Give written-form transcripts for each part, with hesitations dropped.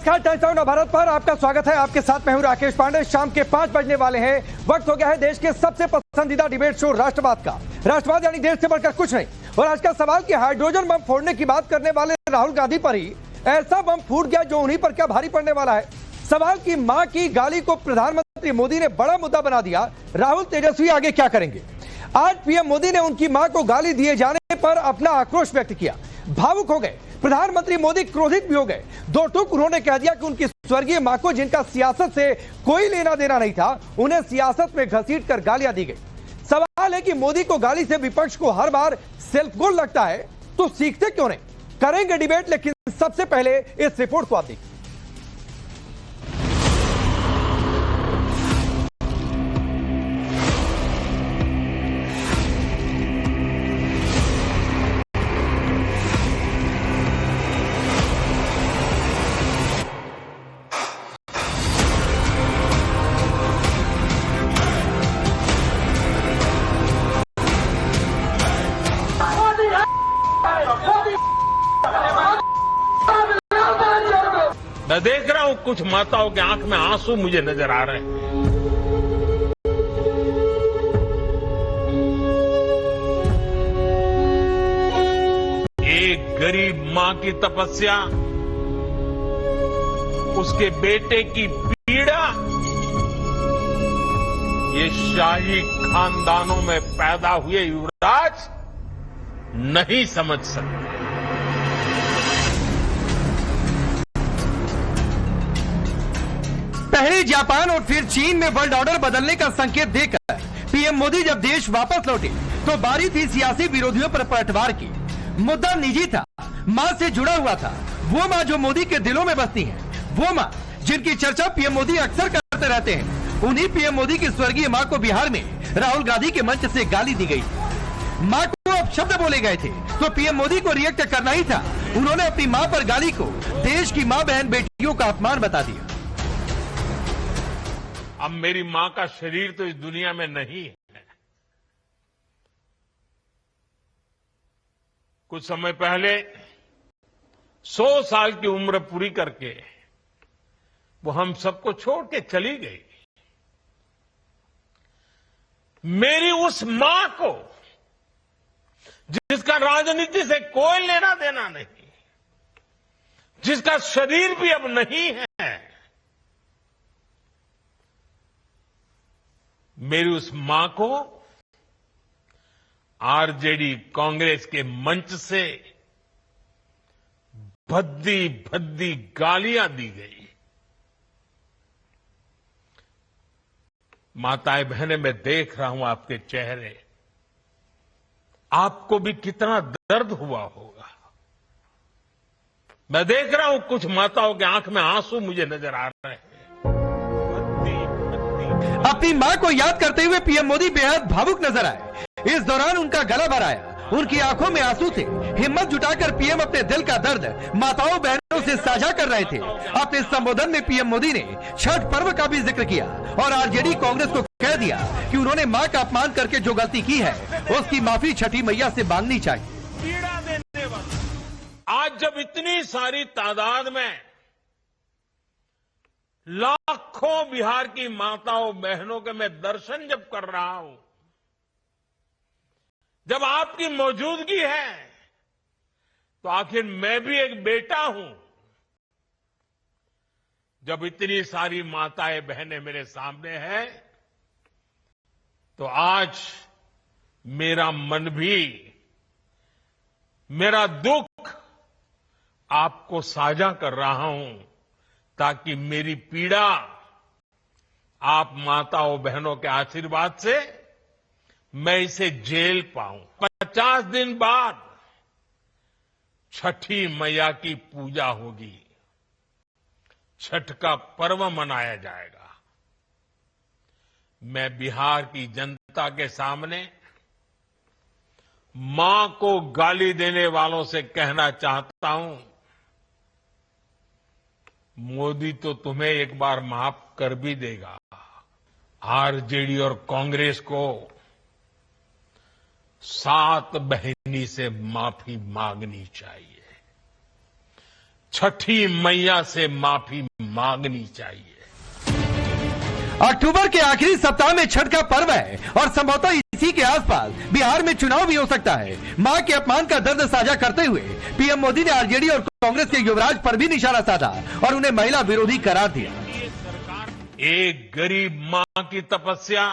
नमस्कार, times of Bharat पर आपका स्वागत है। आपके साथ मैं हूं राकेश पांडे। शाम के 5 बजने वाले हैं। वक्त हो गया है देश के सबसे पसंदीदा डिबेट शो राष्ट्रवाद का। राष्ट्रवाद यानी देश से बढ़कर कुछ नहीं। और आज का सवाल कि हाइड्रोजन बम फोड़ने की बात करने वाले राहुल गांधी पर ही ऐसा बम फूट गया जो उन्हीं पर क्या भारी पड़ने वाला है। सवाल की मां की गाली को प्रधानमंत्री मोदी ने बड़ा मुद्दा बना दिया। राहुल तेजस्वी आगे क्या करेंगे। आज पीएम मोदी ने उनकी मां को गाली दिए जाने पर अपना आक्रोश व्यक्त किया। भावुक हो गए प्रधानमंत्री मोदी, क्रोधित भी हो गए। दो टूक उन्होंने कह दिया कि उनकी स्वर्गीय मां को, जिनका सियासत से कोई लेना देना नहीं था, उन्हें सियासत में घसीट कर गालियां दी गई। सवाल है कि मोदी को गाली से विपक्ष को हर बार सेल्फ गोल लगता है, तो सीखते क्यों नहीं। करेंगे डिबेट, लेकिन सबसे पहले इस रिपोर्ट को आप देखिए। मैं देख रहा हूं कुछ माताओं के आंख में आंसू मुझे नजर आ रहे हैं। एक गरीब मां की तपस्या, उसके बेटे की पीड़ा, ये शाही खानदानों में पैदा हुए युवराज नहीं समझ सकते। पहले जापान और फिर चीन में वर्ल्ड ऑर्डर बदलने का संकेत देकर पीएम मोदी जब देश वापस लौटे तो बारी थी सियासी विरोधियों पर पलटवार की। मुद्दा निजी था, मां से जुड़ा हुआ था। वो मां जो मोदी के दिलों में बसती है, वो मां जिनकी चर्चा पीएम मोदी अक्सर करते रहते हैं। उन्हीं पीएम मोदी की स्वर्गीय मां को बिहार में राहुल गांधी के मंच से गाली दी गई। मां को अब शब्द बोले गए थे तो पीएम मोदी को रिएक्ट करना ही था। उन्होंने अपनी मां पर गाली को देश की मां बहन बेटियों का अपमान बता दिया। अब मेरी मां का शरीर तो इस दुनिया में नहीं है। कुछ समय पहले 100 साल की उम्र पूरी करके वो हम सबको छोड़ के चली गई। मेरी उस मां को, जिसका राजनीति से कोई लेना देना नहीं, जिसका शरीर भी अब नहीं है, मेरी उस मां को आरजेडी कांग्रेस के मंच से भद्दी भद्दी गालियां दी गई। माताएं बहनें, मैं देख रहा हूं आपके चेहरे, आपको भी कितना दर्द हुआ होगा। मैं देख रहा हूं कुछ माताओं के आंख में आंसू मुझे नजर आ रहे हैं। अपनी मां को याद करते हुए पीएम मोदी बेहद भावुक नजर आए। इस दौरान उनका गला भर आया, उनकी आंखों में आंसू थे। हिम्मत जुटाकर पीएम अपने दिल का दर्द माताओं बहनों से साझा कर रहे थे। अपने संबोधन में पीएम मोदी ने छठ पर्व का भी जिक्र किया और आरजेडी कांग्रेस को कह दिया कि उन्होंने मां का अपमान करके जो गलती की है उसकी माफी छठी मैया से मांगनी चाहिए। पीड़ा देने वाला, आज जब इतनी सारी तादाद में लाखों बिहार की माताओं बहनों के मैं दर्शन जब कर रहा हूं, जब आपकी मौजूदगी है, तो आखिर मैं भी एक बेटा हूं। जब इतनी सारी माताएं बहनें मेरे सामने हैं, तो आज मेरा मन भी, मेरा दुख आपको साझा कर रहा हूं, ताकि मेरी पीड़ा आप माताओं बहनों के आशीर्वाद से मैं इसे झेल पाऊं। 50 दिन बाद छठी मैया की पूजा होगी, छठ का पर्व मनाया जाएगा। मैं बिहार की जनता के सामने मां को गाली देने वालों से कहना चाहता हूं, मोदी तो तुम्हें एक बार माफ कर भी देगा। आरजेडी और कांग्रेस को 7 बहिनी से माफी मांगनी चाहिए। छठी मैया से माफी मांगनी चाहिए। अक्टूबर के आखिरी सप्ताह में छठ का पर्व है और संभवतः इसी के आसपास बिहार में चुनाव भी हो सकता है। मां के अपमान का दर्द साझा करते हुए पीएम मोदी ने आरजेडी और कांग्रेस के युवराज पर भी निशाना साधा और उन्हें महिला विरोधी करार दिया। एक गरीब मां की तपस्या,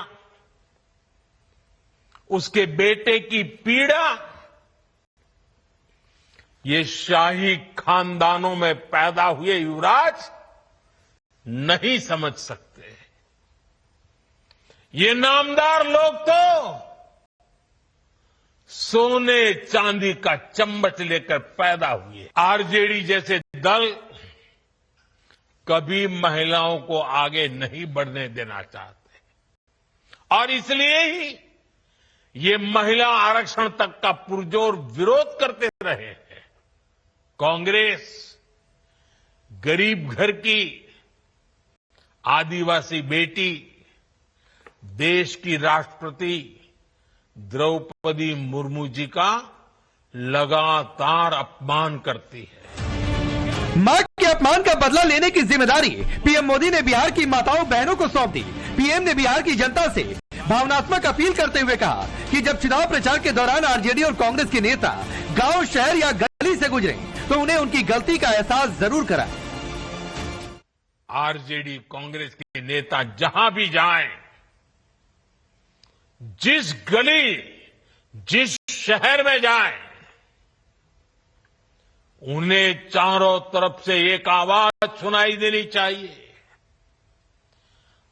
उसके बेटे की पीड़ा, ये शाही खानदानों में पैदा हुए युवराज नहीं समझ सकते। ये नामदार लोग तो सोने चांदी का चम्मच लेकर पैदा हुए। आरजेडी जैसे दल कभी महिलाओं को आगे नहीं बढ़ने देना चाहते और इसलिए ही ये महिला आरक्षण तक का पुरजोर विरोध करते रहे हैं। कांग्रेस गरीब घर की आदिवासी बेटी, देश की राष्ट्रपति द्रौपदी मुर्मू जी का लगातार अपमान करती है। मां के अपमान का बदला लेने की जिम्मेदारी पीएम मोदी ने बिहार की माताओं बहनों को सौंप दी। पीएम ने बिहार की जनता से भावनात्मक अपील करते हुए कहा कि जब चुनाव प्रचार के दौरान आरजेडी और कांग्रेस के नेता गांव, शहर या गली से गुजरे तो उन्हें उनकी गलती का एहसास जरूर कराएं। आरजेडी कांग्रेस के नेता जहां भी जाएं, जिस गली, जिस शहर में जाएं, उन्हें चारों तरफ से एक आवाज सुनाई देनी चाहिए।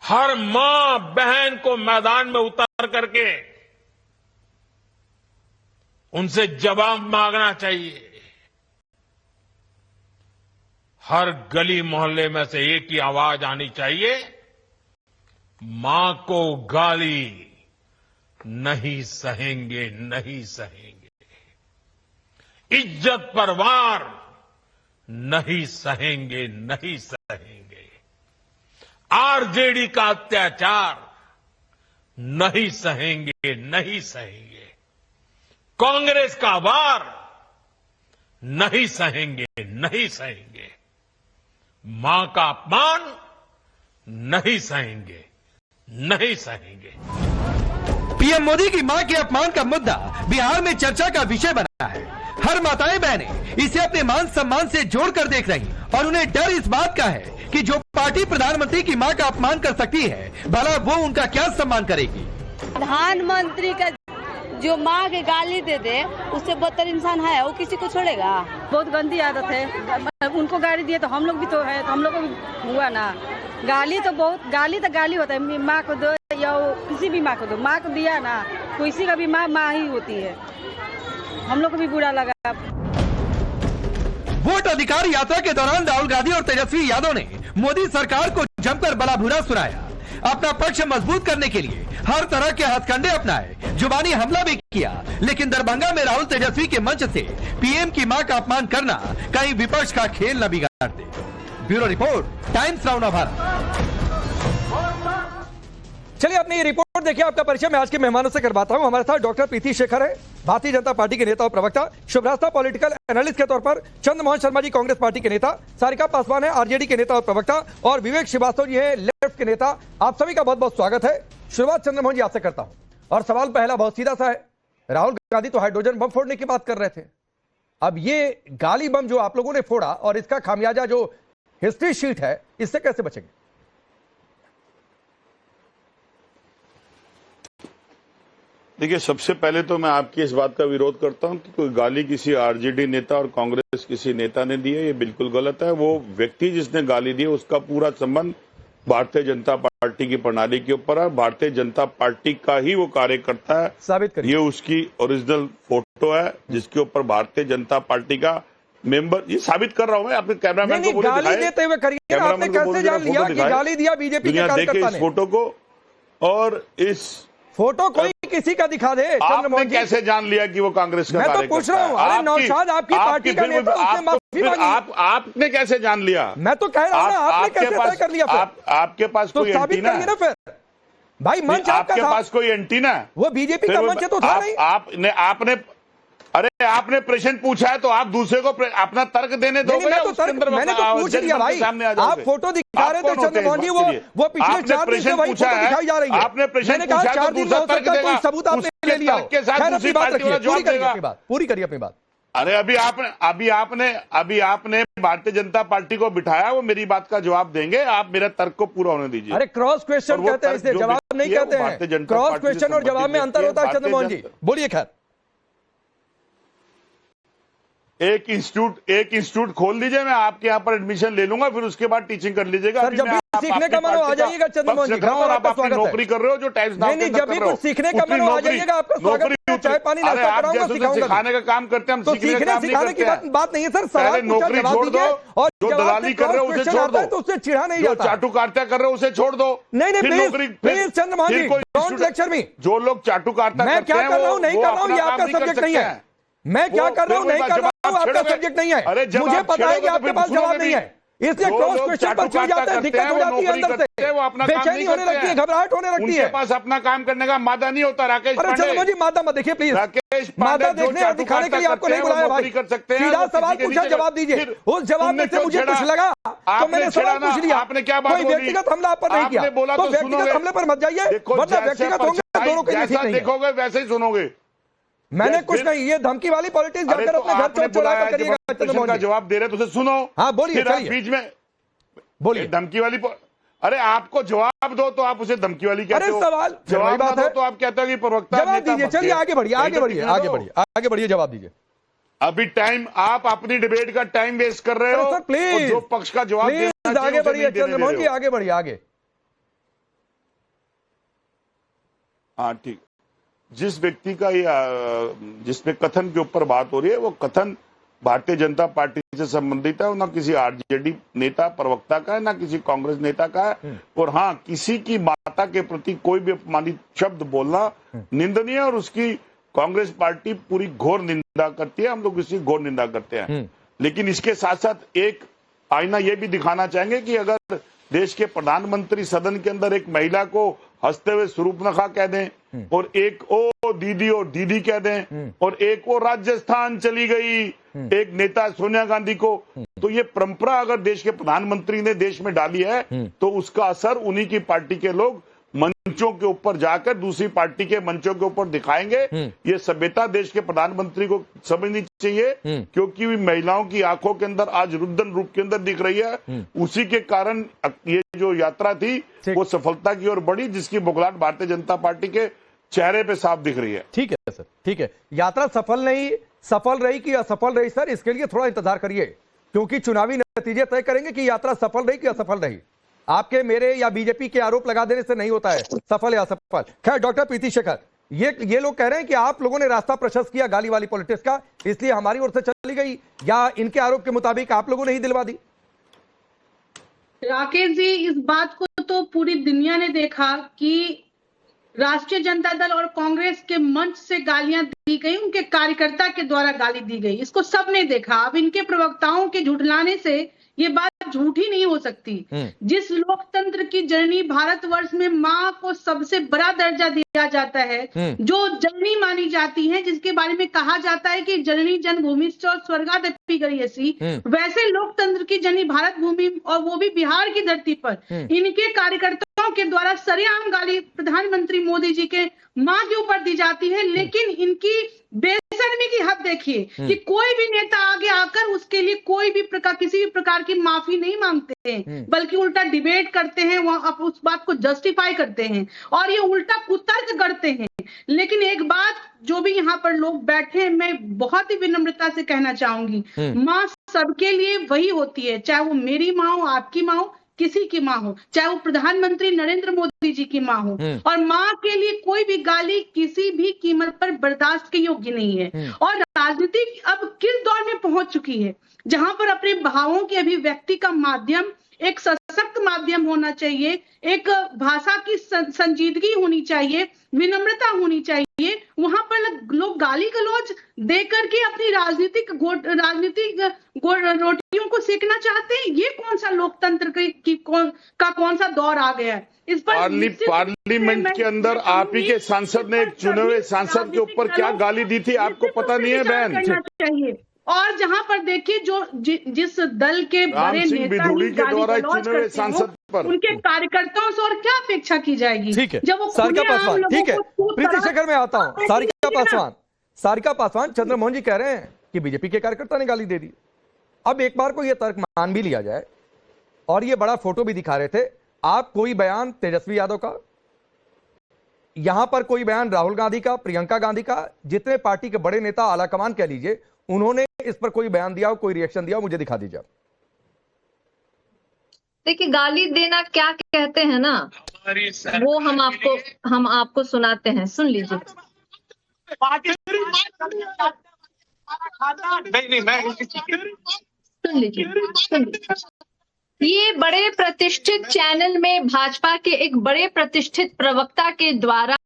हर मां बहन को मैदान में उतर करके उनसे जवाब मांगना चाहिए। हर गली मोहल्ले में से एक ही आवाज आनी चाहिए, मां को गाली नहीं सहेंगे, नहीं सहेंगे। इज्जत पर वार नहीं सहेंगे, नहीं सहेंगे। आरजेडी का अत्याचार नहीं सहेंगे, नहीं सहेंगे। कांग्रेस का वार नहीं सहेंगे, नहीं सहेंगे। मां का अपमान नहीं सहेंगे, नहीं सहेंगे। पीएम मोदी की मां के अपमान का मुद्दा बिहार में चर्चा का विषय बना है। हर माताएं बहनें इसे अपने मान सम्मान से जोड़कर देख रही और उन्हें डर इस बात का है कि जो पार्टी प्रधानमंत्री की मां का अपमान कर सकती है, भला वो उनका क्या सम्मान करेगी। प्रधानमंत्री का जो माँ के गाली दे दे, उससे बदतर इंसान है, वो किसी को छोड़ेगा। बहुत गंदी आदत है। उनको गाली दिए तो हम लोग भी तो है, तो हम लोग को भी हुआ ना। गाली तो बहुत, गाली तो गाली होता है। माँ को दो या किसी भी माँ को दो, माँ को दिया ना, किसी का भी माँ माँ ही होती है। हम लोग को भी बुरा लगा। वोट अधिकार यात्रा के दौरान राहुल गांधी और तेजस्वी यादव ने मोदी सरकार को जमकर भला बुरा सुनाया। अपना पक्ष मजबूत करने के लिए हर तरह के हथकंडे अपनाए, जुबानी हमला भी किया, लेकिन दरभंगा में राहुल तेजस्वी के मंच से पीएम की मां का अपमान करना कहीं विपक्ष का खेल न बिगाड़ दे। Bureau report, Times Now Bharat. चलिए अपनी ये रिपोर्ट देखिए। आपका परिचय मैं आज के मेहमानों से करवाता हूं। हमारे साथ डॉक्टर प्रीति शेखर है, भारतीय जनता पार्टी के नेता और प्रवक्ता। शुभ्रास्ता पॉलिटिकल एनालिस्ट के तौर पर चंद्रमोहन शर्मा जी कांग्रेस पार्टी के नेता। सारिका पासवान है आरजेडी के नेता और प्रवक्ता और विवेक श्रीवास्तव जी है लेफ्ट के नेता। आप सभी का बहुत बहुत स्वागत है। शुरुआत चंद्रमोहन जी आपसे करता हूं और सवाल पहला बहुत सीधा सा है। राहुल गांधी तो हाइड्रोजन बम फोड़ने की बात कर रहे थे, अब ये गाली बम जो आप लोगों ने फोड़ा और इसका खामियाजा जो हिस्ट्री शीट है, इससे कैसे बचेंगे? देखिए, सबसे पहले तो मैं आपकी इस बात का विरोध करता हूं कि कोई गाली किसी आरजेडी नेता और कांग्रेस किसी नेता ने दी है, ये बिल्कुल गलत है। वो व्यक्ति जिसने गाली दी उसका पूरा संबंध भारतीय जनता पार्टी की प्रणाली के ऊपर है। भारतीय जनता पार्टी का ही वो कार्यकर्ता है, साबित करिए। ये उसकी ओरिजिनल फोटो है जिसके ऊपर भारतीय जनता पार्टी का मेंबर, ये साबित कर रहा हूं मैं। आपने कैमरामैन को बोले गाली देते हुए करिए, आपने कैसे जान लिया कि गाली दिया बीजेपी के कार्यकर्ता ने? इस फोटो को और इस फोटो कोई किसी का दिखा दे। आपने कैसे जान लिया कि वो कांग्रेस का? मैं तो पूछ रहा हूँ। अरे नौशाद आपकी पार्टी का नेता, उसने माफी मांगी। आपने कैसे जान लिया? मैं तो कह रहा हूँ ना, आपने कैसे तय कर लिया? आपके पास कोई एंटीना है ना? फिर भाई मंच आपके पास कोई एंटीना? वो बीजेपी का मंच तो था नहीं। अरे आपने प्रश्न पूछा है तो आप दूसरे को अपना तर्क देने दो। मैंने तो पूछ लिया भाई, आप फोटो दिखा रहे थे चंद्रमोहन जी, वो पिछले 4 दिन से वही फोटो दिखाई जा रही है। आपने प्रश्न पूछा 4 दिन में हो सकता है कोई सबूत आपने ले लिया हो। के साथ दूसरी पार्टी वाला जवाब देगा। पूरी करिए अपनी बात। अरे अभी आपने भारतीय जनता पार्टी को बिठाया, वो मेरी बात का जवाब देंगे। आप मेरा तर्क को पूरा होने दीजिए। अरे क्रॉस क्वेश्चन कहते हैं इसे, जवाब नहीं कहते हैं। क्रॉस क्वेश्चन और जवाब में अंतर होता है चंद्रमोहन जी, बोलिए। खैर एक इंस्टीट्यूट खोल दीजिए, मैं आपके यहाँ पर एडमिशन ले लूंगा, फिर उसके बाद टीचिंग कर लीजिएगा। सर, जब भी सीखने का मन हो आ जाइएगा चंद्रमोहन जी, और आप अपनी नौकरी कर रहे हो जो टैक्स नहीं, जब भी कुछ सीखने का मन हो आ जाइएगा, आपका स्वागत है। चाय पानी नाश्ता कराऊंगा, सिखाऊंगा। सिखाने का काम करते हैं हम, तो सीखने की बात नहीं है सर। सवाल नौकरी छोड़ दो, और जो दलाली कर रहे हो उसे छोड़ दो, तो उससे चिढ़ा नहीं जाता। चाटुकारिता कर रहे हो उसे छोड़ दो। नहीं, please Chandramohan ji, don't lecture me. जो लोग चाटुकारिता मैं क्या कर रहा हूँ नहीं कर रहा हूँ, ये आपका सब्जेक्ट नहीं है। मैं क्या कर रहा हूँ नहीं कर रहा हूँ, आपका सब्जेक्ट नहीं है। मुझे पता है कि आपके पास जवाब नहीं है, इसलिए क्रॉस क्वेश्चन पर चिढ़ जाते हैं, दिक्कत हो जाती है अंदर से, बेचैनी होने लगती है, घबराहट होने लगती है। उनके पास अपना काम करने का मादा नहीं होता। राकेश अरे चंद्रमोहन जी, मादा मत देखिए प्लीज। मादा देखने और दिखाने के लिए आपको नहीं बुलाया भाई। सीधा सवाल पूछा, जवाब दीजिए। उस जवाब में से मुझे कुछ लगा तो मैंने सवाल पूछ लिया। आपने क्या बात कोई व्यक्तिगत हमला आप पर नहीं किया, तो व्यक्तिगत हमले पर मत जाइए, वरना व्यक्तिगत होंगे दोनों के लिए। देखोगे वैसे ही सुनोगे। मैंने कुछ नहीं, ये धमकी वाली पॉलिटिक्स जाकर अपने घर चौक चौरा कर करिएगा चंद्रमोहन का जी। जवाब दे रहे तो उसे सुनो। हाँ बोलिए, बीच में बोलिए। धमकी वाली अरे आपको जवाब दो तो आप उसे धमकी वाली कहते हो। अरे सवाल जवाब बात है तो आप कहते हो कि प्रवक्ता। जवाब दीजिए, चलिए आगे बढ़िए, आगे बढ़िए, जवाब दीजिए। अभी टाइम, आप अपनी डिबेट का टाइम वेस्ट कर रहे हो सर, प्लीज जो पक्ष का जवाब देना आगे बढ़िए चंद्रमोहन जी, आगे बढ़िए आगे। हाँ ठीक। जिस व्यक्ति का ये जिसमें कथन के ऊपर बात हो रही है, वो कथन भारतीय जनता पार्टी से संबंधित है, ना किसी आरजेडी नेता प्रवक्ता का है, ना किसी कांग्रेस नेता का है। और हाँ, किसी की माता के प्रति कोई भी अपमानित शब्द बोलना निंदनीय है और उसकी कांग्रेस पार्टी पूरी घोर निंदा करती है। हम लोग इसकी घोर निंदा करते हैं। लेकिन इसके साथ साथ एक आईना ये भी दिखाना चाहेंगे कि अगर देश के प्रधानमंत्री सदन के अंदर एक महिला को हंसते हुए सुरूपनखा कह दें, और एक ओ दीदी कह दें, और एक वो राजस्थान चली गई एक नेता सोनिया गांधी को, तो ये परंपरा अगर देश के प्रधानमंत्री ने देश में डाली है तो उसका असर उन्हीं की पार्टी के लोग मंचों के ऊपर जाकर दूसरी पार्टी के मंचों के ऊपर दिखाएंगे। ये सभ्यता देश के प्रधानमंत्री को समझनी चाहिए, क्योंकि महिलाओं की आंखों के अंदर आज रुद्र रूप के अंदर दिख रही है। उसी के कारण ये जो यात्रा थी वो सफलता की ओर बढ़ी, जिसकी बुगलाहट भारतीय जनता पार्टी के चेहरे पे साफ दिख रही है। ठीक है सर, ठीक है। यात्रा सफल रही कि असफल रही सर, इसके लिए थोड़ा इंतजार करिए, क्योंकि चुनावी नतीजे तय करेंगे कि यात्रा सफल रही कि असफल रही। आपके, मेरे या बीजेपी के आरोप लगा देने से नहीं होता है सफल या असफल। खैर डॉक्टर प्रीति शेखर, ये लोग कह रहे हैं कि आप लोगों ने रास्ता प्रशस्त किया गाली वाली पॉलिटिक्स का, इसलिए हमारी ओर से चली गई, या इनके आरोप के मुताबिक आप लोगों ने ही दिलवा दी? राकेश जी, इस बात को तो पूरी दुनिया ने देखा कि राष्ट्रीय जनता दल और कांग्रेस के मंच से गालियां दी गई, उनके कार्यकर्ता के द्वारा गाली दी गई, इसको सबने देखा। अब इनके प्रवक्ताओं के झुठलाने से ये बात झूठी नहीं हो सकती। जिस लोकतंत्र की जननी भारतवर्ष में माँ को सबसे बड़ा दर्जा दिया जाता है, जो जननी मानी जाती है, जिसके बारे में कहा जाता है कि जननी जन्मभूमि स्वर्गादपि गरीयसी, वैसे लोकतंत्र की जननी भारत भूमि, और वो भी बिहार की धरती पर, इनके कार्यकर्ताओं के द्वारा सरेआम गाली प्रधानमंत्री मोदी जी के माँ के ऊपर दी जाती है। लेकिन इनकी बेशर्मी की हद देखिए कि कोई भी नेता आगे आकर उसके लिए कोई भी प्रकार, किसी भी प्रकार की माफी नहीं मांगते हैं, बल्कि उल्टा डिबेट करते हैं, वहां उस बात को जस्टिफाई करते हैं और ये उल्टा कुतर्क करते हैं। लेकिन एक बात जो भी यहाँ पर लोग बैठे हैं, मैं बहुत ही विनम्रता से कहना चाहूंगी, माँ सबके लिए वही होती है, चाहे वो मेरी माँ हो, आपकी माँ हो, किसी की माँ हो, चाहे वो प्रधानमंत्री नरेंद्र मोदी जी की माँ हो। और माँ के लिए कोई भी गाली किसी भी कीमत पर बर्दाश्त के योग्य नहीं है। और राजनीति अब किस दौर में पहुंच चुकी है, जहां पर अपने भावों की अभिव्यक्ति का माध्यम एक सशक्त माध्यम होना चाहिए, एक भाषा की संजीदगी होनी चाहिए, विनम्रता होनी चाहिए। वहां पर लोग गाली गलौज दे करके अपनी राजनीतिक रोटियों को सेकना चाहते हैं। ये कौन सा लोकतंत्र कौन सा दौर आ गया है? इस पर पार्लियामेंट के अंदर आप ही के सांसद ने एक चुने हुए सांसद के ऊपर क्या गाली दी थी, आपको पता नहीं है बहन? चाहिए। और जहां पर देखिए जिस दल के बड़े नेता के द्वारा चुने हुए सांसद पर उनके कार्यकर्ताओं से और क्या अपेक्षा की जाएगी? ठीक है, जब वो सारिका पासवान, ठीक है, प्रीति शेखर में आता हूं। सारिका पासवान, चंद्रमोहन जी कह रहे हैं कि बीजेपी के कार्यकर्ता ने गाली दे दी। अब एक बार को यह तर्क मान भी लिया जाए, और ये बड़ा फोटो भी दिखा रहे थे आप, कोई बयान तेजस्वी यादव का, यहां पर कोई बयान राहुल गांधी का, प्रियंका गांधी का, जितने पार्टी के बड़े नेता आला कमान कह लीजिए, उन्होंने इस पर कोई बयान दिया हो, कोई रिएक्शन दिया हो, मुझे दिखा दीजिए। देखिए, गाली देना क्या कहते हैं ना, वो हम आपको सुनाते हैं, सुन लीजिए। सुन लीजिए। ये बड़े प्रतिष्ठित चैनल में भाजपा के एक बड़े प्रतिष्ठित प्रवक्ता के द्वारा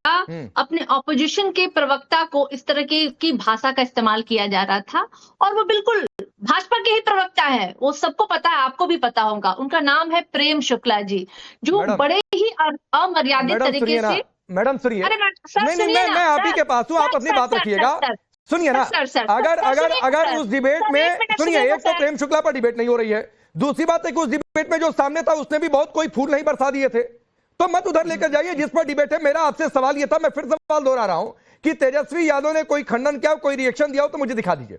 अपने ऑपोजिशन के प्रवक्ता को इस तरह की भाषा का इस्तेमाल किया जा रहा था, और वो बिल्कुल भाजपा के ही प्रवक्ता है, वो सबको पता है, आपको भी पता होगा। उनका नाम है प्रेम शुक्ला जी, जो बड़े ही अमर्यादित तरीके से। मैडम सुनिए, नहीं, मैं आप ही के पास हूँ, आप अपनी बात रखिएगा। सुनिए ना, अगर उस डिबेट में, सुनिए, एक तो प्रेम शुक्ला पर डिबेट नहीं हो रही है, दूसरी बात है कि उस डिबेट में जो सामने था उसने भी बहुत कोई फूल नहीं बरसा दिए थे, तो मत उधर लेकर जाइए जिस पर डिबेट है। मेरा आपसे सवाल यह था, मैं फिर सवाल दोहरा रहा हूं कि तेजस्वी यादव ने कोई खंडन किया, कोई रिएक्शन दिया हो तो मुझे दिखा दीजिए।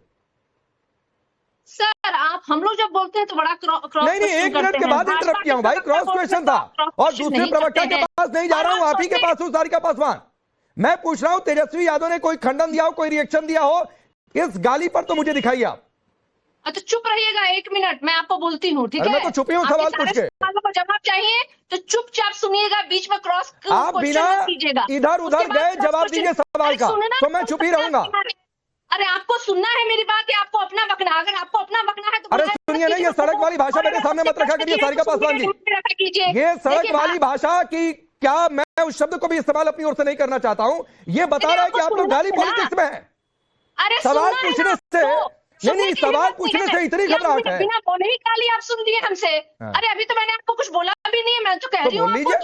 सर, हम लोग जब बोलते हैं तो बड़ा क्रॉस नहीं, 1 मिनट के बाद इंटरप्ट किया हूं भाई, क्रॉस क्वेश्चन था, और दूसरे प्रवक्ता के पास नहीं जा रहा हूं, आप ही के पास हूं। सारिका पासवान, मैं पूछ रहा हूं तेजस्वी यादव ने कोई खंडन दिया हो, कोई रिएक्शन दिया हो, इस गाली पर तो मुझे दिखाइए आप। अच्छा, चुप रहिएगा 1 मिनट, मैं आपको बोलती हूँ, ठीक है? मैं तो चुप ही हूँ, सवाल पूछ के। सवालों का जवाब चाहिए तो चुपचाप सुनिएगा, बीच में क्रॉस आप बिना इधर उधर गए जवाब दीजिए सवाल का, तो मैं चुप ही रहूंगा। अरे आपको सुनना है मेरी बात, या आपको अपना बकना? अगर आपको अपना बकना है तो अरे सुनिए ना, ये सड़क वाली भाषा मेरे सामने मत रखा करिए सारिका पासवान जी। ये सड़क वाली भाषा की क्या, मैं उस शब्द को भी इस्तेमाल अपनी ओर से नहीं करना चाहता हूँ। ये बता रहा है कि आप लोग गाली पॉलिटिक्स में है। सवाल पूछने से नहीं, सवाल पूछने से इतनी घबराहट है? बिना बोले ही गाली आप सुन लिए हमसे। अरे अभी तो मैंने आपको कुछ बोला भी नहीं है, मैं तो कह रही हूँ। बोल लीजिए,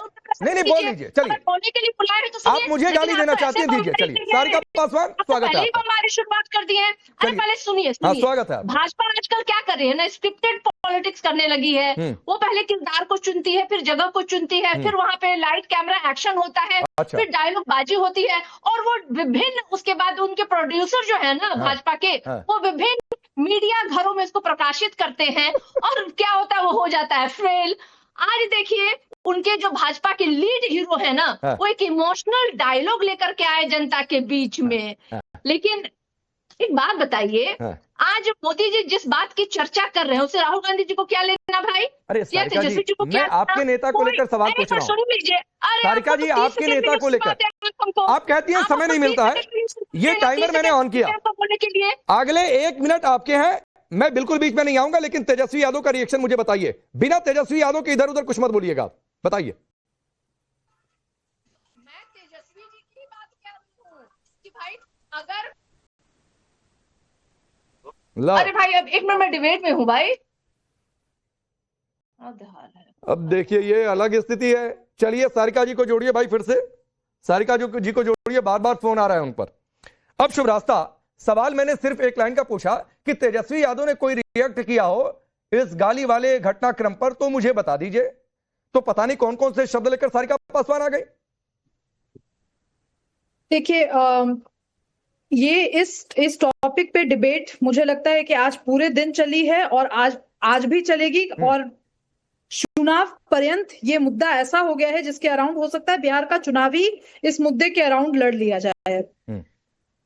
नहीं बोल लीजिए, चलिए। बोलने के लिए बुलाए हैं तो आप मुझे गाली देना चाहते हैं, दीजिए, चलिए। सारिका पासवान, स्वागत है। हमारी शुरुआत कर दी है। अरे पहले सुनिए, स्वागत है। भाजपा आजकल क्या कर रही है ना, स्क्रिप्टेड पॉलिटिक्स करने लगी है। वो पहले किरदार को चुनती है, फिर जगह को चुनती है, फिर वहां पे लाइट कैमरा एक्शन होता है, फिर डायलॉग बाजी होती है, और वो विभिन्न, उसके बाद उनके प्रोड्यूसर जो है ना भाजपा के, वो विभिन्न मीडिया घरों में इसको प्रकाशित करते हैं, और क्या होता है, वो हो जाता है फेल। आज देखिए, उनके जो भाजपा के लीड हीरो है ना, वो एक इमोशनल डायलॉग लेकर के आए जनता के बीच में। लेकिन एक बात बताइए, आज मोदी जी जिस बात की चर्चा कर रहे हैं उसे राहुल गांधी जी को क्या लेना भाई? अरे सारिका जी, मैं आपके नेता को लेकर सवाल पूछ रहा हूँ। सुन लीजिए, सारिका जी, आपके नेता को लेकर आप कहती हैं समय नहीं मिलता है, ये टाइमर मैंने ऑन किया, बोलने के लिए अगले 1 मिनट आपके हैं, मैं बिल्कुल बीच में नहीं आऊंगा, लेकिन तेजस्वी यादव का रिएक्शन मुझे बताइए, बिना तेजस्वी यादव के इधर उधर कुछ मत बोलिएगा, बताइए। मैं तेजस्वी जी की बात कर रही हूँ कि भाई अगर, अरे भाई अब 1 मिनट में डिबेट में हूँ भाई। अब देखिए, ये अलग स्थिति है। चलिए सारिका जी को जोड़िए भाई, फिर से सारिका जी को जोड़िए, बार बार फोन आ रहा है उन पर। अब शुभ रास्ता, सवाल मैंने सिर्फ एक लाइन का पूछा कि तेजस्वी यादव ने कोई रिएक्ट किया हो इस गाली वाले घटनाक्रम पर, तो मुझे बता दीजिए। तो पता नहीं कौन कौन से शब्द लेकर सारिका पासवान आ गई। देखिए, ये इस टॉपिक पे डिबेट मुझे लगता है कि आज पूरे दिन चली है, और आज भी चलेगी, और चुनाव पर्यंत ये मुद्दा ऐसा हो गया है जिसके अराउंड हो सकता है बिहार का चुनाव ही इस मुद्दे के अराउंड लड़ लिया जाए।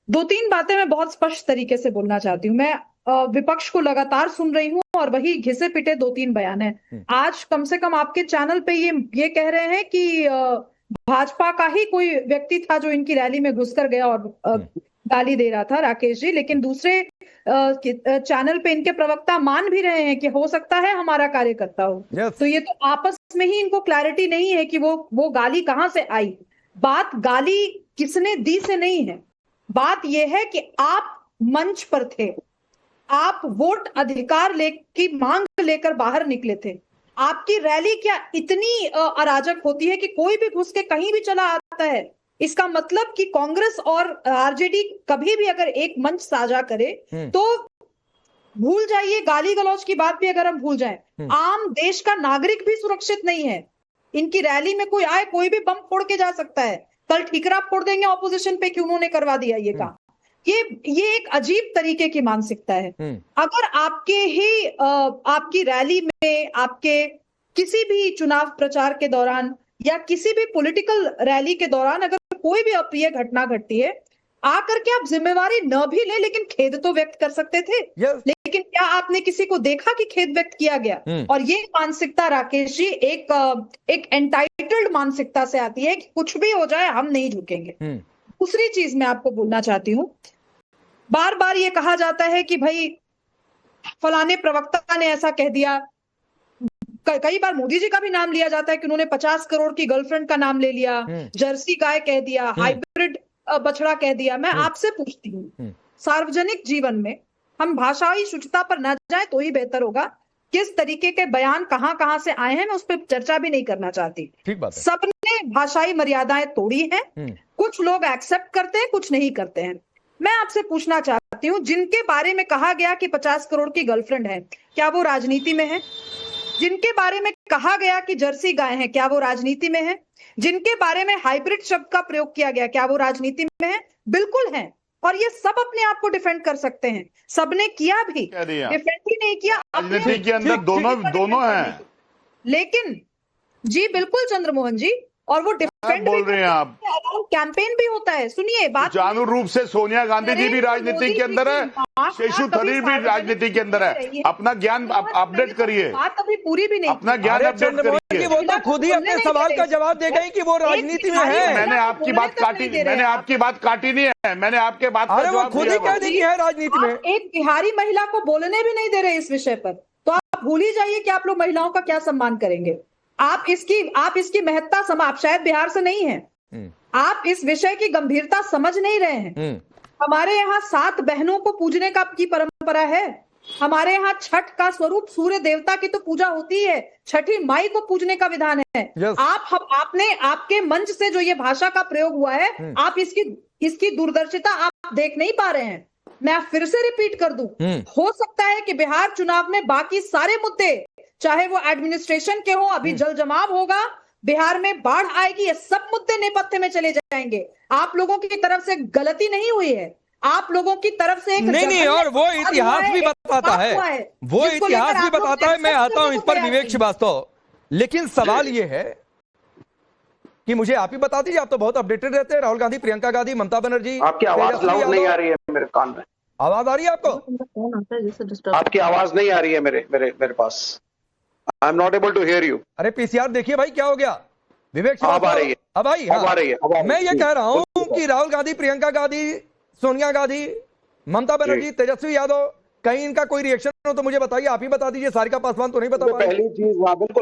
2-3 बातें मैं बहुत स्पष्ट तरीके से बोलना चाहती हूँ। मैं विपक्ष को लगातार सुन रही हूँ, और वही घिसे पिटे 2-3 बयान है। आज कम से कम आपके चैनल पे ये कह रहे हैं कि भाजपा का ही कोई व्यक्ति था जो इनकी रैली में घुसकर गया और गाली दे रहा था, राकेश जी। लेकिन दूसरे चैनल पे इनके प्रवक्ता मान भी रहे हैं कि हो सकता है हमारा कार्यकर्ता हो। तो ये तो आपस में ही इनको क्लैरिटी नहीं है कि वो गाली कहां से आई। बात गाली किसने दी से नहीं है, बात यह है कि आप मंच पर थे, आप वोट अधिकार की मांग लेकर बाहर निकले थे। आपकी रैली क्या इतनी अराजक होती है कि कोई भी घुस के कहीं भी चला आता है? इसका मतलब कि कांग्रेस और आरजेडी कभी भी अगर एक मंच साझा करे तो भूल जाइए, गाली गलौज की बात भी अगर हम भूल जाएं, आम देश का नागरिक भी सुरक्षित नहीं है। इनकी रैली में कोई आए, कोई भी बम फोड़ के जा सकता है। कल ठीकरा फोड़ देंगे ऑपोजिशन पे कि उन्होंने करवा दिया ये काम। ये एक अजीब तरीके की मानसिकता है। अगर आपकी रैली में, आपके किसी भी चुनाव प्रचार के दौरान या किसी भी पॉलिटिकल रैली के दौरान अगर कोई भी अप्रिय घटना घटती है, आकर के आप जिम्मेवारी न भी ले लेकिन खेद तो व्यक्त कर सकते थे। लेकिन क्या आपने किसी को देखा कि खेद व्यक्त किया गया? और ये मानसिकता राकेश जी एक एंटाइटल्ड मानसिकता से आती है कि कुछ भी हो जाए हम नहीं झुकेंगे। दूसरी चीज मैं आपको बोलना चाहती हूँ, बार बार ये कहा जाता है कि भाई फलाने प्रवक्ता ने ऐसा कह दिया। कई बार मोदी जी का भी नाम लिया जाता है कि उन्होंने 50 करोड़ की गर्लफ्रेंड का नाम ले लिया, जर्सी गाय कह दिया, हाइब्रिड बछड़ा कह दिया। मैं आपसे पूछती हूँ, सार्वजनिक जीवन में हम भाषाई शुचिता पर न जाए तो ही बेहतर होगा। किस तरीके के बयान कहां से आए हैं मैं उस पर चर्चा भी नहीं करना चाहती। सबने भाषाई मर्यादाएं तोड़ी हैं। कुछ लोग एक्सेप्ट करते हैं, कुछ नहीं करते हैं। मैं आपसे पूछना चाहती हूँ, जिनके बारे में कहा गया कि 50 करोड़ की गर्लफ्रेंड है, क्या वो राजनीति में है? जिनके बारे में कहा गया कि जर्सी गाय है, क्या वो राजनीति में है? जिनके बारे में हाइब्रिड शब्द का प्रयोग किया गया, क्या वो राजनीति में है? बिल्कुल है। और ये सब अपने आप को डिफेंड कर सकते हैं। सबने किया भी, डिफेंड भी नहीं किया, राजनीति के अंदर दोनों हैं। लेकिन जी बिल्कुल चंद्रमोहन जी, और वो डिफेंड बोल रहे हैं आप, कैंपेन भी होता है। सुनिए बात, जानू रूप से सोनिया गांधी जी भी राजनीति के अंदर है, शेषु थरूर भी राजनीति के अंदर है। अपना ज्ञान अपडेट करिए। बात अभी पूरी भी नहीं, अपना ज्ञान अपडेट करिए। वो तो खुद ही अपने सवाल का जवाब दे गई कि वो राजनीति में है। मैंने आपकी बात काटी नहीं है, मैंने आपके बात का जवाब खुद ही कह दी है राजनीति में। एक बिहारी महिला को बोलने भी नहीं दे रहे इस विषय पर, तो आप भूल ही जाइए कि आप लोग महिलाओं का क्या सम्मान करेंगे। आप इसकी महत्ता आप शायद बिहार से नहीं हैं, आप इस विषय की गंभीरता समझ नहीं रहे हैं। हमारे यहाँ 7 बहनों को पूजने की परंपरा है। हमारे यहाँ छठ का स्वरूप सूर्य देवता की तो पूजा होती है, छठी माई को पूजने का विधान है। आपने आपके मंच से जो ये भाषा का प्रयोग हुआ है, आप इसकी दूरदर्शिता आप देख नहीं पा रहे हैं। मैं फिर से रिपीट कर दूं, हो सकता है कि बिहार चुनाव में बाकी सारे मुद्दे, चाहे वो एडमिनिस्ट्रेशन के हो, अभी जल जमाव होगा, बिहार में बाढ़ आएगी, ये सब मुद्दे नेपथ्य में चले जाएंगे। आप लोगों की तरफ से गलती नहीं हुई है, आप लोगों की तरफ से एक नहीं, और वो इतिहास भी बताता है, वो इतिहास भी बताता है। मैं आता हूं इस पर विवेक श्रीवास्तव, लेकिन सवाल ये है कि मुझे आप ही बता दीजिए, आप तो बहुत अपडेटेड रहते हैं। राहुल गांधी, प्रियंका गांधी, ममता बनर्जी, आपकी आवाज लाउड नहीं आ रही है मेरे कान में। आवाज आ रही है आपको? आपकी आवाज नहीं आ रही है मेरे पास। I am not able to hear you. अरे पीसीआर देखिए भाई, क्या हो गया? विवेक अब आ रही है, अब आई। अब आ रही है। मैं ये कह रहा हूं कि राहुल गांधी, प्रियंका गांधी, सोनिया गांधी, ममता बनर्जी, तेजस्वी यादव, कहीं इनका कोई रिएक्शन हो तो मुझे बताइए, आप ही बता दीजिए। सारिका पासवान तो नहीं बता पाए। पहली चीज,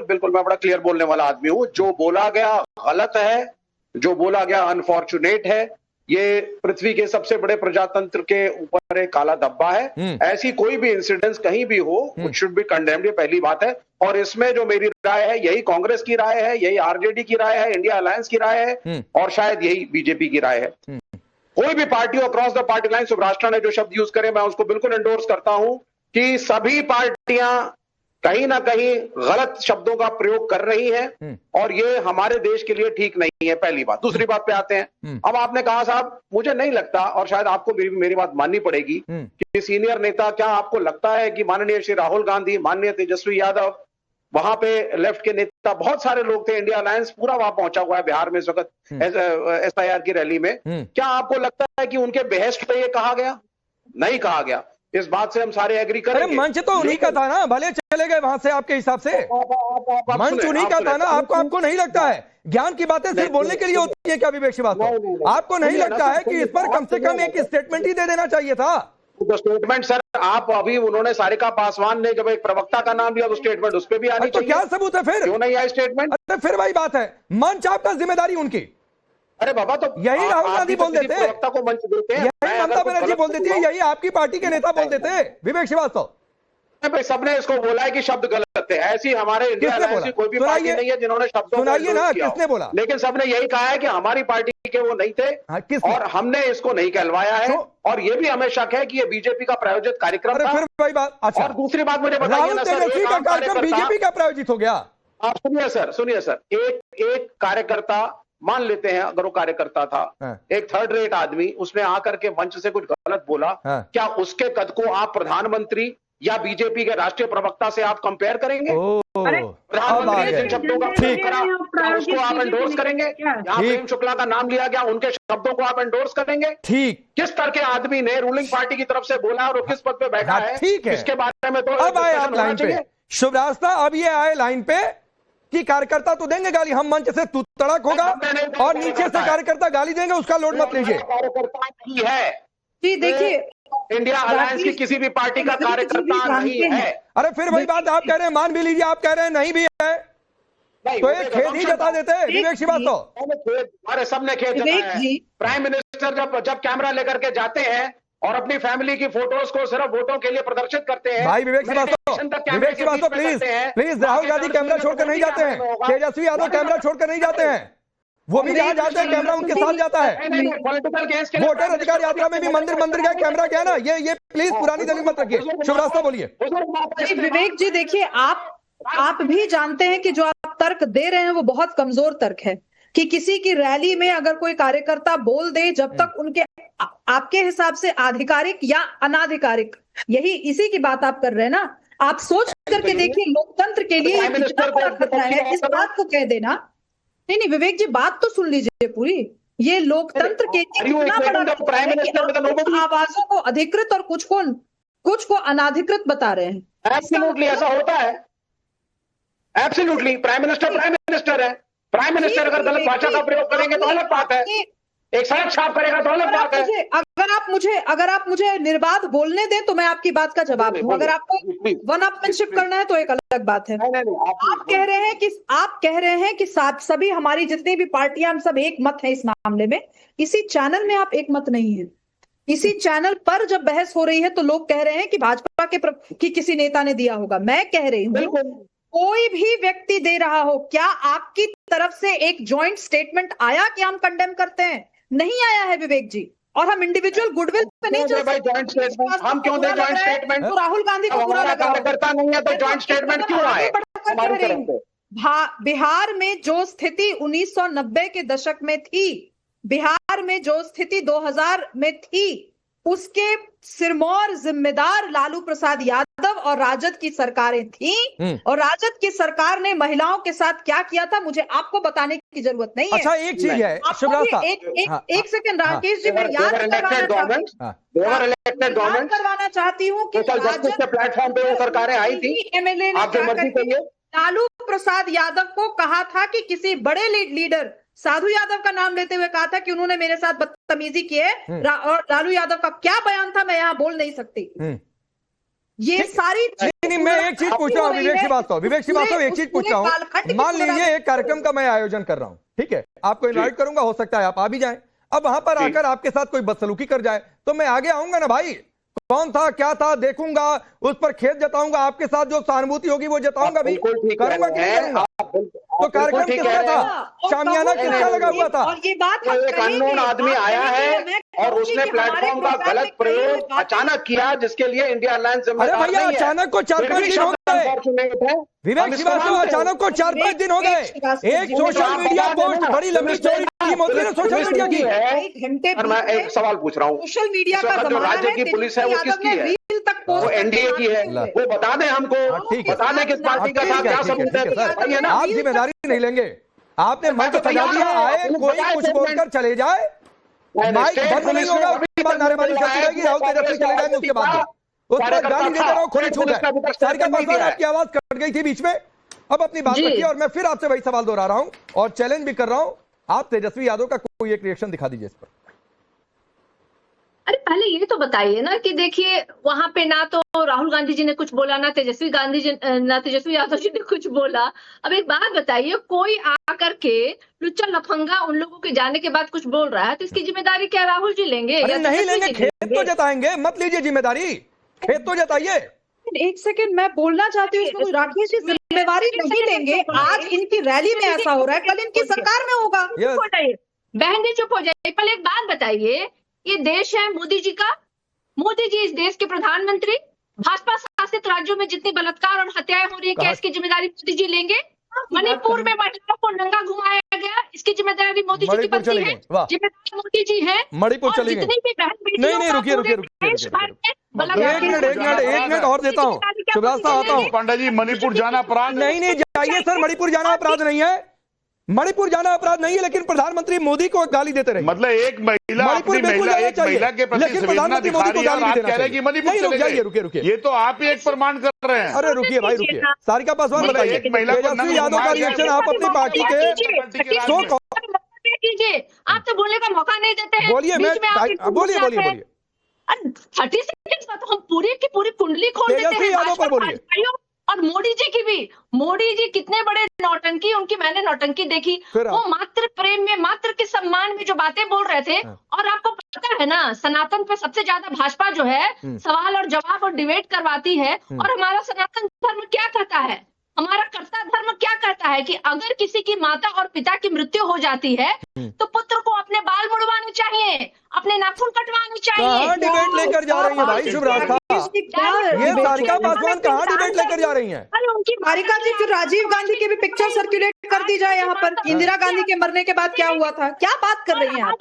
बिल्कुल मैं बड़ा क्लियर बोलने वाला आदमी हूँ। जो बोला गया गलत है, जो बोला गया अनफॉर्चुनेट है। ये पृथ्वी के सबसे बड़े प्रजातंत्र के ऊपर एक काला धब्बा है। ऐसी कोई भी इंसिडेंस कहीं भी हो, इट शुड बी कंडेम्ड, ये पहली बात है। और इसमें जो मेरी राय है, यही कांग्रेस की राय है, यही आरजेडी की राय है, इंडिया अलायंस की राय है, और शायद यही बीजेपी की राय है। कोई भी party across the party line, Subhash ने जो शब्द यूज करे मैं उसको बिल्कुल एंडोर्स करता हूं कि सभी पार्टियां कहीं ना कहीं गलत शब्दों का प्रयोग कर रही हैं, और ये हमारे देश के लिए ठीक नहीं है, पहली बात। दूसरी बात पे आते हैं। अब आपने कहा साहब, मुझे नहीं लगता, और शायद आपको मेरी बात माननी पड़ेगी, कि सीनियर नेता, क्या आपको लगता है कि माननीय श्री राहुल गांधी, माननीय तेजस्वी यादव, वहां पे लेफ्ट के नेता बहुत सारे लोग थे, इंडिया अलायंस पूरा वहां पहुंचा हुआ है बिहार में इस वक्त SIR की रैली में, क्या आपको लगता है कि उनके बेहेस्ट पे ये कहा गया? नहीं कहा गया। इस बात से हम सारे एग्री करेंगे। मंच तो उन्हीं का था ना, भले चले गए वहां से आपके हिसाब से, मंच उन्हीं का था ना। आपको नहीं लगता है ज्ञान की बातें सिर्फ बोलने के लिए होती है क्या विवेक श्रीवास्तव? आपको नहीं लगता है कि इस पर कम से कम एक स्टेटमेंट ही दे देना चाहिए था? तो स्टेटमेंट सर, आप अभी उन्होंने सारिका पासवान ने जब एक प्रवक्ता का नाम लिया तो स्टेटमेंट उस पर भी आनी चाहिए। तो क्या सबूत है फिर? क्यों नहीं आया स्टेटमेंट? फिर वही बात है, मंच आपका, जिम्मेदारी उनकी। अरे बाबा, तो यही राहुल गांधी बोल देते, प्रवक्ता को मंच देते हैं, यही ममता बनर्जी बोल देती है, यही आपकी पार्टी के नेता बोल देते हैं, विवेक श्रीवास्तव। भाई सबने इसको बोला है कि शब्द गलत है। ऐसी हमारे इंडिया अलायंस की कोई भी पार्टी नहीं है जिन्होंने शब्दों को सुनाइए ना, किया। किसने बोला? लेकिन सबने यही कहा है कि हमारी पार्टी के वो नहीं थे, और हमने इसको नहीं कहलवाया है। और ये भी हमें शक है कि ये बीजेपी का प्रायोजित कार्यक्रम था। फिर वही बात। अच्छा, और दूसरी बात मुझे बताइए ना सर, तेजस्वी का कार्यक्रम बीजेपी का प्रायोजित हो गया? आप सुनिए सर, एक कार्यकर्ता, मान लेते हैं अगर वो कार्यकर्ता था, एक थर्ड रेट आदमी, उसने आकर के मंच से कुछ गलत बोला, क्या उसके कद को आप प्रधानमंत्री या बीजेपी के राष्ट्रीय प्रवक्ता से आप कंपेयर करेंगे? प्रधानमंत्री ने जिन शब्दों का प्रयोग करा, उसको आप एंडोर्स करेंगे? यहाँ प्रेम शुक्ला का नाम लिया गया, उनके शब्दों को आप एंडोर्स करेंगे? ठीक। किस तरह के आदमी ने रूलिंग पार्टी की तरफ से बोला और वो किस पद पे बैठा है, ठीक है, इसके बारे में तो अब आए आप लाइन पे, शुभ रास्ता। अब ये आए लाइन पे कि कार्यकर्ता तो देंगे गाली, हम मंच से तू तड़क होगा और नीचे से कार्यकर्ता गाली देंगे, उसका लोड मत लीजिए। कार्यकर्ता नहीं है जी, देखिए इंडिया अलायंस की किसी भी पार्टी का कार्यकर्ता नहीं है। अरे फिर वही बात आप कह रहे हैं, मान भी लीजिए, आप कह रहे हैं नहीं भी है, तो ये खेद ही जता देते हैं विवेक श्रीवास्तव। अरे सबने खेद जताया है। प्राइम मिनिस्टर जब कैमरा लेकर के जाते हैं और अपनी फैमिली की फोटोज को सिर्फ वोटों के लिए प्रदर्शित करते हैं। भाई विवेक श्रीवास्तव प्लीज राहुल गांधी कैमरा छोड़कर नहीं जाते हैं, तेजस्वी यादव कैमरा छोड़कर नहीं जाते हैं, वो भी जहां जाते हैं कैमरा उनके साथ जाता है। वोटर अधिकार यात्रा में भी मंदिर गया, कैमरा गया ना, ये प्लीज पुरानी दलील मत रखिए। शुभ रास्ता बोलिए। विवेक जी, देखिए आप भी जानते हैं कि जो आप तर्क दे रहे हैं वो बहुत कमजोर तर्क है, कि किसी की रैली में अगर कोई कार्यकर्ता बोल दे, जब तक उनके आपके हिसाब से आधिकारिक या अनाधिकारिक, यही इसी की बात आप कर रहे हैं ना। आप सोच करके देखिए, लोकतंत्र के लिए कितना बड़ा खतरा है इस बात को कह देना। नहीं विवेक जी, बात तो सुन लीजिए पूरी। ये लोकतंत्र के लिए कितना बड़ा खतरा है कि आप आवाजों को अधिकृत और कुछ को अनाधिकृत बता रहे हैं। एब्सोल्युटली ऐसा होता है, एब्सोल्युटली। प्राइम मिनिस्टर है, प्राइम मिनिस्टर अगर गलत भाषा का प्रयोग करेंगे तो अलग बात है, एक सड़क छाप करेगा तो अलग बात है। अगर आप मुझे निर्बाध बोलने दें तो मैं आपकी बात का जवाब दूं। अगर आपको वन अपमैनशिप करना है तो एक अलग बात है। आप कह रहे हैं कि सभी हमारी जितनी भी पार्टियां, हम सब एक मत है इस मामले में। इसी चैनल में आप एक मत नहीं है। इसी चैनल पर जब बहस हो रही है तो लोग कह रहे हैं कि भाजपा की किसी नेता ने दिया होगा। मैं कह रही हूँ कोई भी व्यक्ति दे रहा हो, क्या आपकी तरफ से एक जॉइंट स्टेटमेंट आया कि हम कंडेम करते हैं? नहीं आया है विवेक जी। और हम इंडिविजुअल गुडविल पे नहीं चल सकते। जॉइंट स्टेटमेंट हम क्यों दें? जॉइंट स्टेटमेंट तो राहुल गांधी को बुरा लगा, कार्यकर्ता नहीं है तो जॉइंट स्टेटमेंट क्यों आए हमारी तरफ से? बिहार में जो स्थिति 1990 के दशक में थी, बिहार में जो स्थिति 2000 में थी, उसके सिरमौर जिम्मेदार लालू प्रसाद यादव और राजद की सरकारें थीं। और राजद की सरकार ने महिलाओं के साथ क्या किया था मुझे आपको बताने की जरूरत नहीं है। अच्छा, एक चीज है एक सेकंड राकेश जी, मैं याद करवाना चाहती हूँ कि प्लेटफॉर्म पे वो सरकारें आई थी, एमएलए ने लालू प्रसाद यादव को कहा था कि किसी बड़े लीडर साधु यादव का नाम लेते हुए कहा था कि उन्होंने मेरे साथ बदतमीजी की है। और लालू यादव का क्या बयान था मैं यहाँ बोल नहीं सकती। ये सारी नहीं, मैं एक चीज पूछ रहा हूँ विवेक श्रीवास्तव एक चीज पूछ रहा हूँ। मान लीजिए एक कार्यक्रम का मैं आयोजन कर रहा हूँ, ठीक है, आपको इनवाइट करूंगा, हो सकता है आप आ भी जाएं। अब वहां पर आकर आपके साथ कोई बदसलूकी कर जाए तो मैं आगे आऊंगा ना भाई, कौन था क्या था देखूंगा, उस पर खेद जताऊंगा, आपके साथ जो सहानुभूति होगी वो जताऊंगा भी, करूंगा कि नहीं करूंगा। तो कार्यक्रम किसका था? शामियाना किसका लगा हुआ था? और ये बात एक अननोन आदमी आया है और उसने प्लेटफॉर्म का गलत प्रयोग अचानक किया, जिसके लिए इंडिया अलायंस जिम्मेदार नहीं है। अरे भैया, अचानक को 4-5 दिन हो गए विवेक श्रीवास्तव, अचानक को 4-5 दिन हो गए। एक सोशल मीडिया पोस्ट, बड़ी लंबी स्टोरी मोदी ने सोशल मीडिया की घंटे। मैं एक सवाल पूछ रहा हूँ, सोशल मीडिया का जो राज्य की पुलिस है वो किसकी है? वो एनडीए की है, वो बता दें हमको, बता दें किस पार्टी का था, क्या सबूत है। आप जिम्मेदारी नहीं लेंगे, आपने मंच सजा दिया, आए कोई कुछ बोलकर चले जाए, माइक बंद नहीं होगा, उसके बाद नारेबाजी करती रहेगी, राहुल तेजस्वी चले जाएंगे, उसके बाद उस पर गाली देते रहो, खुली छूट है। आपकी आवाज कट गई थी बीच में, अब अपनी बात रखिए और मैं फिर आपसे वही सवाल दोहरा रहा हूं और चैलेंज भी कर रहा हूं। आप तेजस्वी यादव का कोई एक रिएक्शन दिखा दीजिए इस पर। अरे पहले ये तो बताइए ना कि देखिए वहां पे ना तो राहुल गांधी जी ने कुछ बोला, ना तेजस्वी यादव जी ने कुछ बोला। अब एक बात बताइए, कोई आकर के लुच्चा लफंगा उन लोगों के जाने के बाद कुछ बोल रहा है तो इसकी जिम्मेदारी क्या राहुल जी लेंगे? अरे नहीं लेंगे, खेत तो जताएंगे, मत लीजिए जिम्मेदारी, खेत तो जताइए। एक सेकंड, मैं बोलना चाहती हूँ, राकेश जी जिम्मेवारी नहीं लेंगे। आज इनकी रैली में ऐसा हो रहा है, कल इनकी सरकार में होगा। चुप हो जाइए बहन जी, चुप हो जाइए। पहले एक बात बताइए, ये देश है मोदी जी का, मोदी जी इस देश के प्रधानमंत्री, भाजपा शासित राज्यों में जितनी बलात्कार और हत्याएं हो रही है, क्या इसकी जिम्मेदारी मोदी जी लेंगे? मणिपुर में महिलाओं को नंगा घुमाया गया, इसकी जिम्मेदारी मोदी जी की बनती है, जिम्मेदारी मोदी जी है। मणिपुर चली गई। जितनी भी बहन नहीं रुकिए, एक मिनट और देता हूँ, शिवराज साहब आता हूँ। पांडा जी, मणिपुर जाना अपराध नहीं जाइए सर, मणिपुर जाना अपराध नहीं है, मणिपुर जाना अपराध नहीं है, लेकिन प्रधानमंत्री मोदी को गाली देते रहे। मतलब एक महिला अपनी महिला के प्रति संवेदना दिखा रही है और आप कह रहे हैं कि मणिपुर चले गए। रुकिए, ये तो आप ही एक प्रमाण कर रहे हैं। अरे रुकिए भाई, रुकिए। सारिका पासवान बताइए, तेजस्वी यादव का रिएक्शन आप अपनी पार्टी के कीजिए, आप तो बोलने का मौका नहीं देते हैं। बोलिए, बोलिए 30 सेकंड बाद हम पूरी की पूरी कुंडली खोल देते हैं। तेजस्वी यादव पर बोलिए। और मोदी जी की भी, मोदी जी कितने बड़े नौटंकी, उनकी मैंने नौटंकी देखी, वो मातृ प्रेम में, मातृ के सम्मान में जो बातें बोल रहे थे। और आपको पता है ना, सनातन पे सबसे ज्यादा भाजपा जो है सवाल और जवाब और डिबेट करवाती है। और हमारा सनातन धर्म क्या कहता है, हमारा कर्ता धर्म क्या कहता है कि अगर किसी की माता और पिता की मृत्यु हो जाती है तो पुत्र को अपने बाल मुड़वाने चाहिए, अपने नाखून कटवाने चाहिए। कहाँ डिबेट लेकर जा रही है भाई शिवराज साहब? ये सारिका पासवान कहाँ डिबेट लेकर जा रही हैं? सारिका जी, फिर राजीव गांधी की भी पिक्चर सर्कुलेट कर दी जाए यहाँ पर, इंदिरा गांधी के मरने के बाद क्या हुआ था, क्या बात कर रही हैं आप?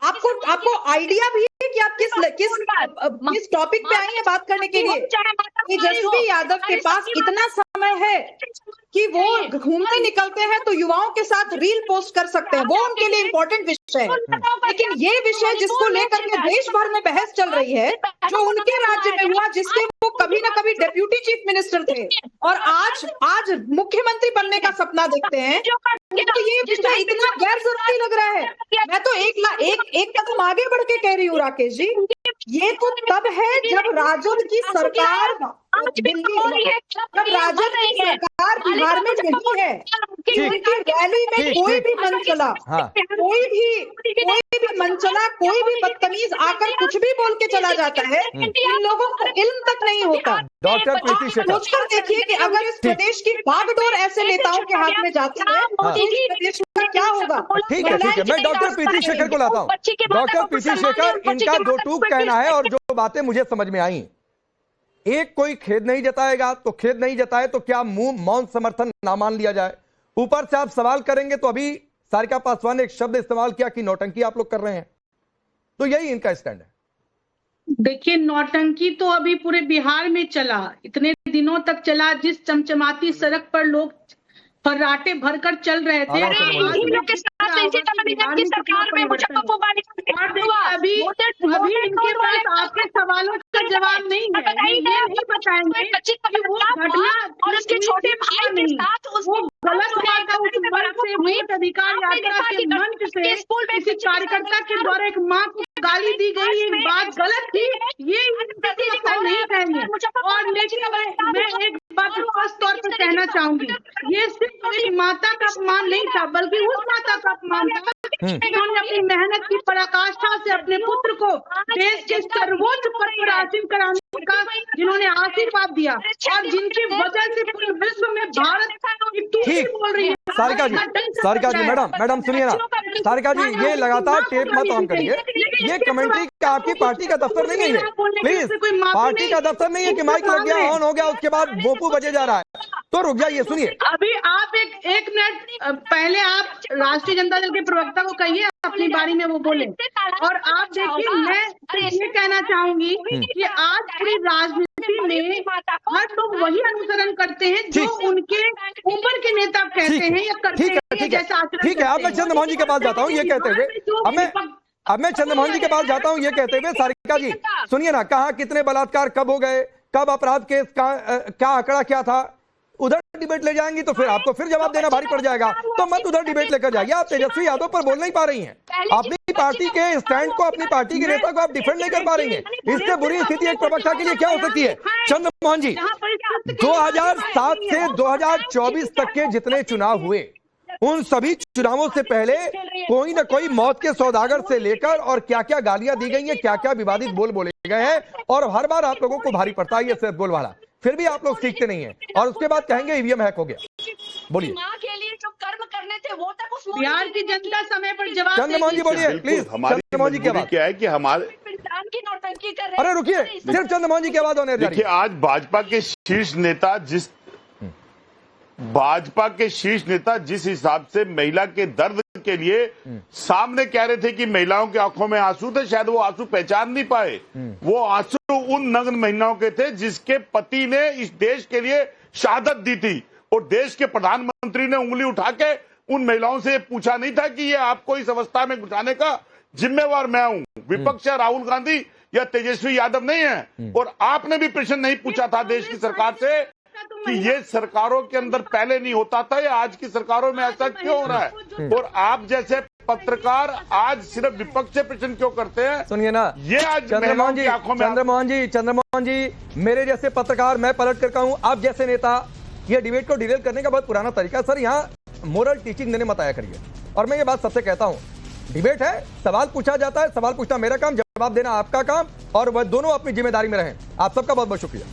आपको आइडिया भी है कि आप किस टॉपिक पे आई हैं बात करने के लिए? तेजस्वी यादव के पास इतना समय है कि वो घूमते निकलते हैं तो युवाओं के साथ रील पोस्ट कर सकते हैं, वो उनके लिए इम्पोर्टेंट विषय है। लेकिन ये विषय जिसको लेकर के देश भर में बहस चल रही है, जो उनके राज्य में हुआ, जिसके वो कभी ना कभी डेप्यूटी चीफ मिनिस्टर थे और आज मुख्यमंत्री बनने का सपना देखते हैं, तो ये विषय इतना गैर जरूरी लग रहा है। मैं तो एक कदम आगे बढ़ के कह रही हूँ राकेश जी, ये तो तब है जब राजद की सरकार बिहार में नहीं है कि उनकी रैली में कोई भी मन चला, कोई भी मन चला, कोई भी बदतमीज आकर कुछ भी बोल के चला जाता है, इन लोगों को इल्म तक नहीं होता। डॉक्टर प्रीति शेखर, सोचकर देखिए कि अगर इस प्रदेश की बागडोर ऐसे नेताओं के हाथ में जाती है तो इस प्रदेश में क्या होगा? ठीक है, मैं डॉक्टर प्रीति शेखर को लाता हूँ। डॉक्टर प्रीति शेखर, इनका दो टूक कहना है और जो बातें मुझे समझ में आई, एक कोई खेद नहीं जताएगा तो खेद नहीं जताए तो क्या मुंह मौन समर्थन ना मान लिया जाए? ऊपर से आप सवाल करेंगे तो अभी सारिका पासवान ने एक शब्द इस्तेमाल किया कि नौटंकी आप लोग कर रहे हैं, तो यही इनका स्टैंड है। देखिए, नौटंकी तो अभी पूरे बिहार में चला, इतने दिनों तक चला, जिस चमचमाती सड़क पर लोग फर्राटे भरकर चल रहे थे। अभी इनके पास आपके सवालों का जवाब नहीं है, ये नहीं बताएंगे कि वो घटना और उसके छोटे भाई के साथ वो गलत हुआ था। उस मंच से, वोट अधिकार यात्रा के मंच से किसी कार्यकर्ता के द्वारा एक माँ को गाली दी गई, एक बात गलत थी, ये नहीं कहेंगे। और लेकिन मैं एक बात स्पष्ट तौर पर कहना चाहूंगी, ये सिर्फ एक माता का अपमान नहीं था, बल्कि उस माता का अपमान था जिन्होंने अपनी मेहनत की पराकाष्ठा से अपने पुत्र को देश के सर्वोच्च पद पर आसीन कराने का जिन्होंने आशीर्वाद दिया और जिनकी वजह से पूरे विश्व में भारत बोल रही है। सारिका जी, मैडम सुनिए ना, सारिका जी ये लगातार टेप मत ऑन करिए, ये कमेंट्री का आपकी पार्टी का दफ्तर नहीं है, प्लीज, पार्टी का दफ्तर नहीं है कि माइक लग गया, ऑन हो गया, उसके बाद बोपू बजे जा रहा है, तो रुक जाइए, सुनिए। अभी आप एक मिनट पहले आप राष्ट्रीय जनता दल के प्रवक्ता को कहिए अपनी बारी में वो बोले। और आप देखिए, मैं ये कहना चाहूंगी कि आज पूरी राजनीति में हर लोग वही अनुसरण करते हैं जो उनके ऊपर के नेता कहते हैं या करते हैं। ठीक है, अब मैं चंद्रमोहन जी के पास जाता हूँ ये कहते हुए, अब मैं चंद्रमोहन जी के पास जाता हूँ ये कहते हुए, सारिका जी सुनिए ना, कहाँ कितने बलात्कार कब हो गए, कब अपराध केस का क्या आंकड़ा क्या था, उधर डिबेट ले जाएंगी तो फिर आपको फिर जवाब देना भारी पड़ जाएगा, तो मत उधर डिबेट लेकर जाइए। आप तेजस्वी यादव पर बोल नहीं पा रही हैं, अपनी पार्टी के स्टैंड को, अपनी पार्टी के नेता को आप डिफेंड नहीं कर पा रही हैं। इससे बुरी स्थिति एक प्रवक्ता के लिए क्या हो सकती है? चंद्रमोहन जी, 2007 से 2024 तक के जितने चुनाव हुए, उन सभी चुनावों से पहले कोई ना कोई मौत के सौदागर से लेकर और क्या क्या गालियां दी गई हैं, क्या क्या विवादित बोल बोले गए हैं, और हर बार आप लोगों को भारी पड़ता है ये सिर्फ बोल वाला, फिर भी आप लोग सीखते नहीं हैं और उसके बाद कहेंगे ईवीएम हैक हो गया। बोलिए। मां के लिए जो कर्म करने थे वो तक उस बिहार की जनता समय पर जवाब चंद्रमोहन जी बोलिए प्लीज। हमारी चंद्रमोहन जी मजबूरी क्या है कि हमारे, की नौटंकी कर रहे हैं। अरे रुकिए, सिर्फ चंद्रमोहन जी की आवाज होने देखिए, आज भाजपा के शीर्ष नेता जिस हिसाब से महिला के दर्द के लिए सामने कह रहे थे कि महिलाओं की आंखों में आंसू थे, शायद वो आंसू पहचान नहीं पाए। वो आंसू उन नग्न महिलाओं के थे जिसके पति ने इस देश के लिए शहादत दी थी, और देश के प्रधानमंत्री ने उंगली उठा के उन महिलाओं से पूछा नहीं था कि ये आपको इस अवस्था में घुसाने का जिम्मेवार मैं हूं, विपक्ष या राहुल गांधी या तेजस्वी यादव नहीं है। और आपने भी प्रश्न नहीं पूछा था देश की सरकार से कि ये सरकारों के अंदर पहले नहीं होता था, या आज की सरकारों में ऐसा क्यों हो रहा है? और आप जैसे पत्रकार आज सिर्फ विपक्ष से प्रश्न क्यों करते हैं? सुनिए ना, ये आज चंद्रमोहन जी, मेरे जैसे पत्रकार, मैं पलट कर कहूं, आप जैसे नेता, ये डिबेट को डिरेल करने का बहुत पुराना तरीका। सर, यहाँ मोरल टीचिंग देने मत आया करिए। और मैं ये बात सबसे कहता हूं, डिबेट है, सवाल पूछा जाता है, सवाल पूछना मेरा काम, जवाब देना आपका काम, और वह दोनों अपनी जिम्मेदारी में रहें। आप सबका बहुत बहुत शुक्रिया।